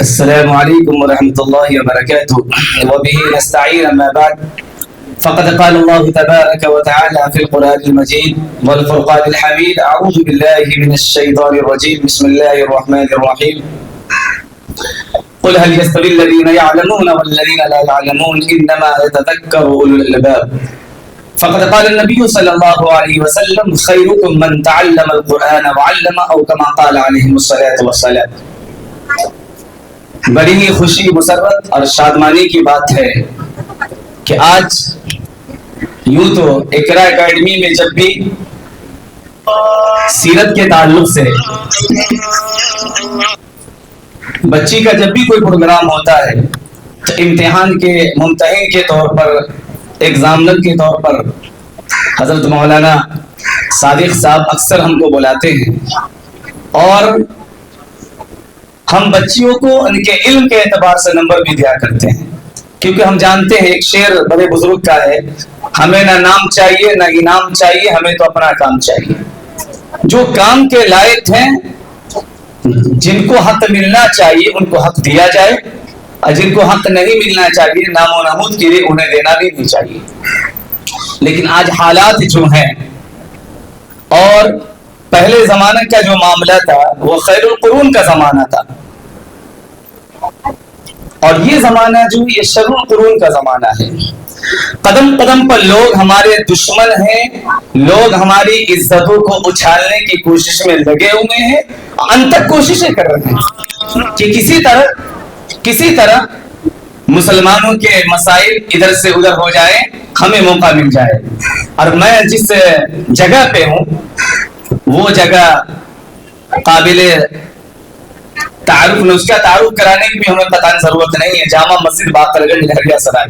السلام عليكم ورحمة الله وبركاته وبه نستعين أما بعد فقد قال الله تبارك وتعالى في القرآن المجيد والفرقان الحميد أعوذ بالله من الشيطان الرجيم بسم الله الرحمن الرحيم قل هل يستوي الذين يعلمون والذين لا يعلمون إنما يتذكر أولو الألباب فقد قال النبي صلى الله عليه وسلم خيركم من تعلم القرآن وعلم أو كما قال عليه الصلاة والسلام. بڑی ہی خوشی مسرت اور شادمانی کی بات ہے کہ آج یوں تو اقرا اکیڈمی میں جب بھی سیرت کے تعلق سے بچی کا جب بھی کوئی پروگرام ہوتا ہے تو امتحان کے ممتحن کے طور پر ایگزامنر کے طور پر حضرت مولانا صادق صاحب اکثر ہم کو بلاتے ہیں اور ہم بچیوں کو ان کے علم کے اعتبار سے نمبر بھی دیا کرتے ہیں، کیونکہ ہم جانتے ہیں ایک شعر بڑے بزرگ کا ہے، ہمیں نہ نام چاہیے نہ انعام چاہیے، ہمیں تو اپنا کام چاہیے. جو کام کے لائق ہیں، جن کو حق ملنا چاہیے ان کو حق دیا جائے، اور جن کو حق نہیں ملنا چاہیے نام و نمود کے لیے انہیں دینا بھی نہیں چاہیے. لیکن آج حالات جو ہیں اور پہلے زمانے کا جو معاملہ تھا وہ خیر القرون کا زمانہ تھا، اور یہ زمانہ جو یہ شر القرون کا زمانہ ہے. قدم قدم پر لوگ ہمارے دشمن ہیں، لوگ ہماری عزتوں کو اچھالنے کی کوشش میں لگے ہوئے ہیں، انتک کوششیں کر رہے ہیں کہ کسی طرح مسلمانوں کے مسائل ادھر سے ادھر ہو جائے، ہمیں موقع مل جائے. اور میں جس جگہ پہ ہوں وہ جگہ قابل تعارف میں، اس کا تعارف کرانے کی بھی ہمیں پتہ ضرورت نہیں ہے. جامع مسجد باقرگنج لہریا سرائے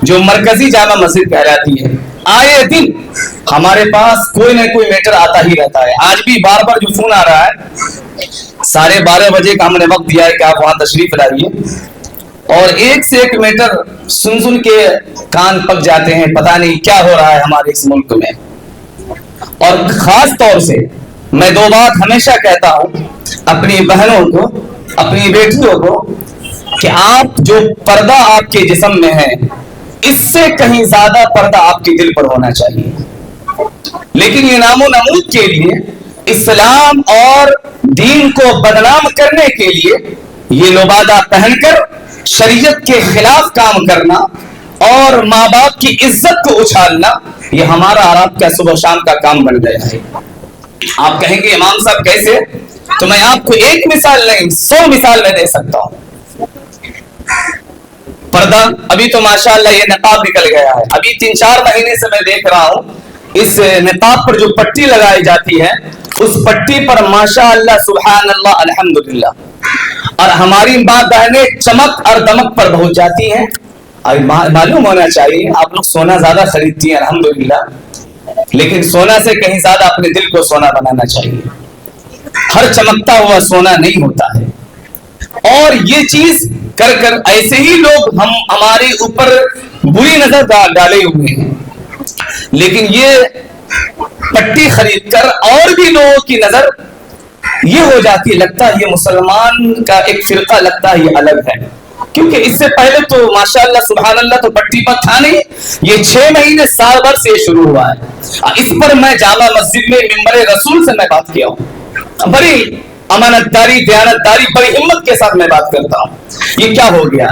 جو مرکزی جامع مسجد کہلاتی ہے، آئے دن ہمارے پاس کوئی نہ کوئی میٹر آتا ہی رہتا ہے. آج بھی بار بار جو فون آ رہا ہے 12:30 بجے کا ہم نے وقت دیا ہے کہ آپ وہاں تشریف لائیے، اور ایک سے ایک میٹر سن کے کان پک جاتے ہیں، پتہ نہیں کیا ہو رہا ہے ہمارے اس ملک میں. اور خاص طور سے میں دو بات ہمیشہ کہتا ہوں اپنی بہنوں کو، اپنی بیٹیوں کو، کہ آپ جو پردہ آپ کے جسم میں ہے اس سے کہیں زیادہ پردہ آپ کے دل پر ہونا چاہیے. لیکن یہ نام و نمود کے لیے، اسلام اور دین کو بدنام کرنے کے لیے یہ لبادہ پہن کر شریعت کے خلاف کام کرنا اور ماں باپ کی عزت کو اچھالنا، یہ ہمارا اور آپ کا صبح شام کا کام بن گیا ہے. آپ کہیں گے امام صاحب کیسے؟ تو میں آپ کو ایک مثال نہیں 100 مثال میں دے سکتا ہوں. پردہ، ابھی تو ماشاءاللہ یہ نقاب نکل گیا ہے، ابھی 3-4 مہینے سے میں دیکھ رہا ہوں اس نقاب پر جو پٹی لگائی جاتی ہے اس پٹی پر ماشاءاللہ سبحان اللہ الحمدللہ، اور ہماری ماں بہنیں چمک اور دمک پر پہنچ جاتی ہیں. معلوم ہونا چاہیے آپ لوگ سونا زیادہ خریدتی ہیں الحمدللہ، لیکن سونا سے کہیں زیادہ اپنے دل کو سونا بنانا چاہیے. ہر چمکتا ہوا سونا نہیں ہوتا ہے. اور یہ چیز کر کر ایسے ہی لوگ ہمارے اوپر بری نظر ڈالے ہوئے ہیں، لیکن یہ پٹی خرید کر اور بھی لوگوں کی نظر یہ ہو جاتی ہے، لگتا ہے یہ مسلمان کا ایک فرقہ، لگتا ہے یہ الگ ہے. کیونکہ اس سے پہلے تو ماشاءاللہ سبحان اللہ تو پٹی پر تھا نہیں، یہ 6 مہینے سال بھر سے شروع ہوا ہے. اس پر میں جامع مسجد میں ممبر رسول سے میں بات کیا ہوں، بڑی امانت داری، دیانت داری، بڑی ہمت کے ساتھ میں بات کرتا ہوں. یہ کیا ہو گیا؟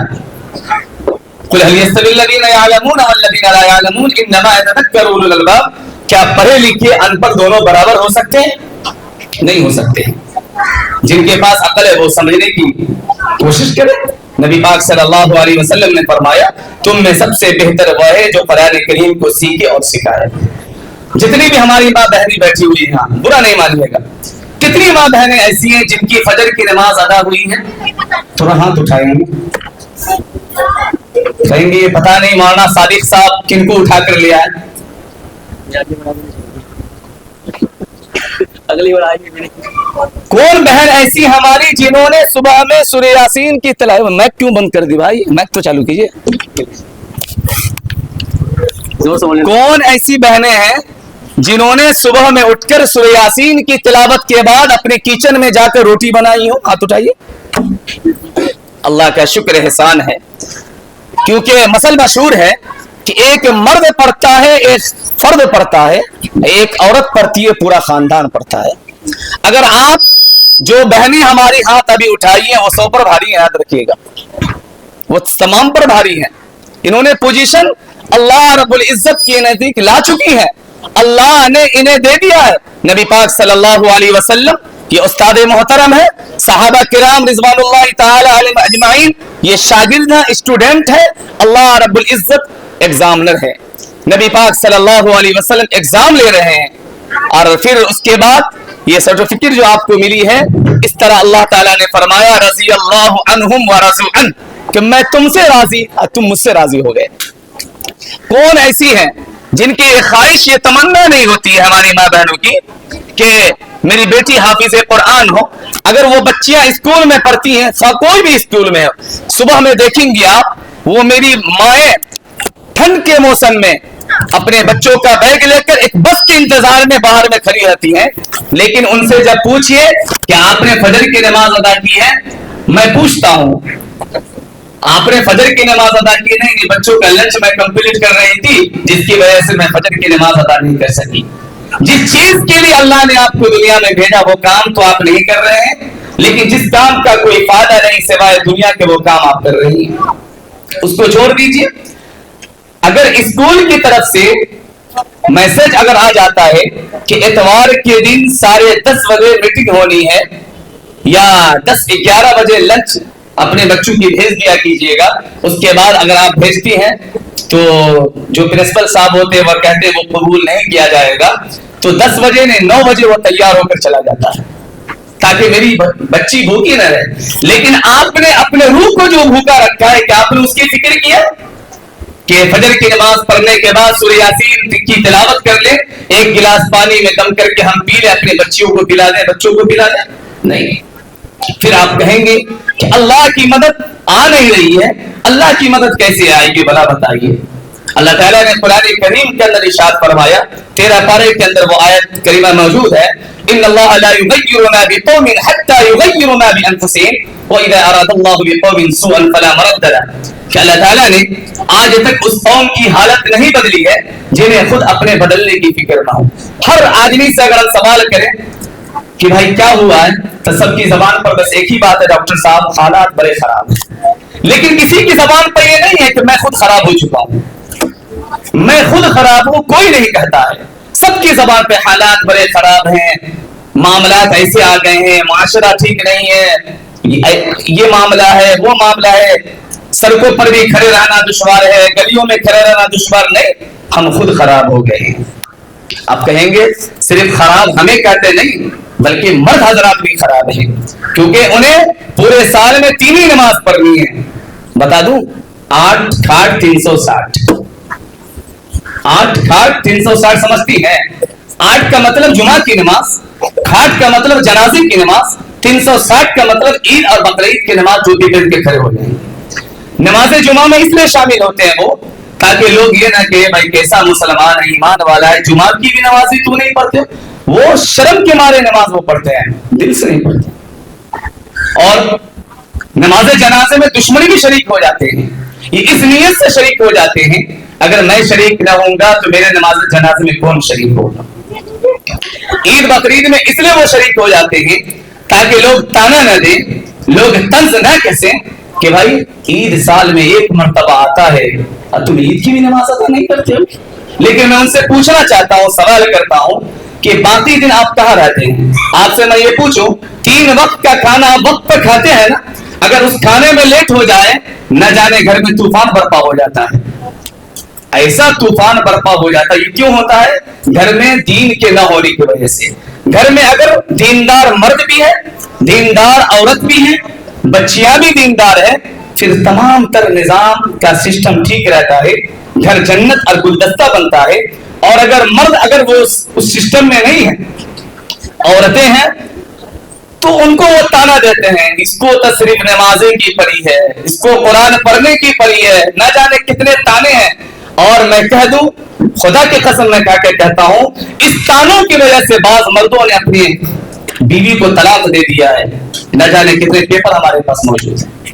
قل هل يستوي الذين يعلمون والذين لا يعلمون انما يتذكر اولو الالباب. کیا پڑھے لکھے ان پڑھ دونوں برابر ہو سکتے ہیں؟ نہیں ہو سکتے. جن کے پاس عقل ہے وہ سمجھنے کی کوشش کرے. نبی پاک صلی اللہ علیہ وسلم نے فرمایا تم میں سب سے بہتر وہ ہے جو قرآن کریم کو سیکھے اور سکھائے. جتنی بھی ہماری ماں بہنیں بیٹھی ہوئی ہیں، برا نہیں مانیے گا، کتنی ماں بہنیں ایسی ہیں جن کی فجر کی نماز ادا ہوئی ہے، تھوڑا ہاتھ اٹھائیں گے، کہیں گے یہ پتہ نہیں مولانا صادق صاحب کن کو اٹھا کر لیا ہے. کون بہن ایسی ہماری جنہوں نے صبح میں سورہ یاسین کی تلاوت، میک کیوں بند کر دی بھائی، میک تو چالو کیجئے. کون ایسی بہنیں ہیں جنہوں نے صبح میں اٹھ کر سورہ یاسین کی تلاوت کے بعد اپنے کچن میں جا کر روٹی بنائی ہو؟ ہاتھ اٹھائیے. اللہ کا شکر احسان ہے, کیونکہ مسئلہ مشہور ہے کہ ایک مرد پڑھتا ہے, ایک فرد پڑھتا ہے, ایک عورت پڑھتی ہے, پورا خاندان پڑھتا ہے. اگر آپ جو بہنیں ہماری ہاتھ ابھی اٹھائی ہیں وہ 100 پر بھاری ہیں, یاد رکھیے گا, وہ تمام پر بھاری ہیں. انہوں نے پوزیشن اللہ رب العزت کے نزدیک لا چکی ہے, اللہ نے انہیں دے دیا ہے. نبی پاک صلی اللہ علیہ وسلم یہ استاد محترم ہے, صحابہ کرام رضوان اللہ تعالی علیہم اجمعین یہ شاگرد ہیں, اسٹوڈنٹ ہے, اللہ رب العزت ایگزامنر ہے. نبی پاک صلی اللہ علیہ وسلم ایگزام لے رہے ہیں, اور پھر اس کے بعد یہ سرٹیفکیٹ جو آپ کو ملی ہے, اس طرح اللہ تعالیٰ نے فرمایا رضی اللہ عنہم ورضوا عنہ, کہ میں تم سے راضی اور تم مجھ سے راضی ہو گئے. کون ایسی ہیں جن کی یہ خواہش یہ تمنا نہیں ہوتی ہے ہماری ماں بہنوں کی کہ میری بیٹی حافظ قرآن ہو. اگر وہ بچیاں اسکول میں پڑھتی ہیں, کوئی بھی اسکول میں, صبح میں دیکھیں گی آپ وہ میری مائیں ٹھنڈ کے موسم میں اپنے بچوں کا بیگ لے کر ایک بس کے انتظار میں باہر میں کھڑی رہتی ہیں, لیکن ان سے جب پوچھئے کہ آپ نے فجر کی نماز ادا کی ہے, میں پوچھتا ہوں آپ نے فجر کی نماز ادا کی؟ نہیں, بچوں کا لنچ میں کمپلیٹ کر رہی تھی جس کی وجہ سے میں فجر کی نماز ادا نہیں کر سکی. جس چیز کے لیے اللہ نے آپ کو دنیا میں بھیجا وہ کام تو آپ نہیں کر رہے ہیں, لیکن جس کام کا کوئی فائدہ نہیں سوائے دنیا کے وہ کام آپ کر رہی ہیں, اس کو چھوڑ دیجئے. اگر اسکول کی طرف سے میسج اگر آ جاتا ہے کہ اتوار کے دن 10:30 بجے میٹنگ ہونی ہے یا 10-11 بجے لنچ اپنے بچوں کی بھیج دیا کیجئے گا, اس کے بعد اگر آپ بھیجتی ہیں تو جو پرنسپل صاحب ہوتے ہیں وہ کہتے ہیں وہ قبول نہیں کیا جائے گا, تو 10 بجے نہیں 9 بجے وہ تیار ہو کر چلا جاتا ہے تاکہ میری بچی بھوکی نہ رہے. لیکن آپ نے اپنے روح کو جو بھوکا رکھا ہے, کہ آپ نے اس کی فکر کیا کہ فجر کی نماز پڑھنے کے بعد سورہ یاسین کی تلاوت کر لیں, ایک گلاس پانی میں دم کر کے ہم پی لیں, اپنے بچیوں کو پلا دیں, بچوں کو پلا دیں؟ نہیں. پھر آپ کہیں گے کہ اللہ کی مدد آ نہیں رہی ہے, اللہ کی مدد کیسے آئے گی بلا بتائیے. اللہ تعالیٰ نے قرآن کریم کے اندر ارشاد فرمایا, 13 پارے کے اندر وہ آیت کریمہ موجود ہے, ان اللہ لا یغیر ما بقوم حتى یغیروا ما بانفسهم واذا اراد اللہ بقوم سوءا فلا مرد له, کہ اللہ تعالیٰ نے آج تک اس قوم کی حالت نہیں بدلی ہے جنہیں خود اپنے بدلنے کی فکر نہ ہو. ہر آدمی سے اگر ہم سوال کریں کہ بھائی کیا ہوا ہے, تو سب کی زبان پر بس ایک ہی بات ہے, ڈاکٹر صاحب حالات بڑے خراب ہیں. لیکن کسی کی زبان پر یہ نہیں ہے کہ میں خود خراب ہو چکا ہوں, میں خود خراب ہوں, کوئی نہیں کہتا ہے. سب کی زبان پہ حالات بڑے خراب ہیں, معاملات ایسے آ گئے ہیں, معاشرہ ٹھیک نہیں ہے, یہ معاملہ ہے وہ معاملہ ہے, سڑکوں پر بھی کھڑے رہنا دشوار ہے, گلیوں میں کھڑے رہنا دشوار. نہیں, ہم خود خراب ہو گئے ہیں. آپ کہیں گے صرف خراب ہمیں کہتے نہیں بلکہ مرد حضرات بھی خراب ہیں, کیونکہ انہیں پورے سال میں 3 ہی نماز پڑھنی ہے. بتا دوں 8 کھاٹ 360, 8 کھاٹ 360 سمجھتی ہیں. 8 کا مطلب جمعہ کی نماز, کھاٹ کا مطلب جنازے کی نماز, 360 کا مطلب عید اور بقرعید کی نماز جو بھی پڑھ کے کھڑے ہو جائیں. نماز جمعہ میں اس لیے شامل ہوتے ہیں وہ تاکہ لوگ یہ نہ کہ بھائی کیسا مسلمان ہے, ایمان والا ہے, جمعہ کی بھی نمازی تو نہیں پڑھتے. وہ شرم کے مارے نماز وہ پڑھتے ہیں, دل سے نہیں پڑھتے. اور نماز جنازے میں دشمنی بھی شریک ہو جاتے ہیں, یہ اس نیت سے شریک ہو جاتے ہیں اگر میں شریک نہ ہوں گا تو میرے نماز جنازے میں کون شریک ہوگا. عید بقرعید میں اس لیے وہ شریک ہو جاتے ہیں تاکہ لوگ تانا نہ دیں, لوگ طنز نہ کسیں کہ بھائی عید سال میں 1 مرتبہ آتا ہے اور تم عید کی بھی نماز ادا نہیں کرتے ہو. لیکن میں ان سے پوچھنا چاہتا ہوں, سوال کرتا ہوں کہ باقی دن آپ کہاں رہتے ہیں؟ آپ سے میں یہ پوچھوں 3 وقت کا کھانا آپ وقت پر کھاتے ہیں نا, اگر اس کھانے میں لیٹ ہو جائے نہ جانے گھر میں طوفان برپا ہو جاتا ہے. ایسا طوفان برپا ہو جاتا ہے. یہ کیوں ہوتا ہے؟ گھر میں دین کے نہ ہونے کی وجہ سے. گھر میں اگر دیندار مرد بھی ہے, دیندار عورت بھی ہے, بچیاں بھی دیندار ہے, پھر تمام تر نظام کا سسٹم ٹھیک رہتا ہے, گھر جنت اور گلدستہ بنتا ہے. اور اگر مرد اگر وہ اس سسٹم میں نہیں ہے, عورتیں ہیں, تو ان کو وہ تانا دیتے ہیں, اس کو تو صرف نمازیں کی پڑی ہے, اس کو قرآن پڑھنے کی پڑی ہے, نہ جانے کتنے تانے ہیں. اور میں کہہ دوں, خدا کی قسم میں کہہ کے کہتا ہوں, اس تانوں کی وجہ سے بعض مردوں نے اپنی بیوی کو طلاق دے دیا ہے. نہ جانے کتنے پیپر ہمارے پاس موجود ہیں.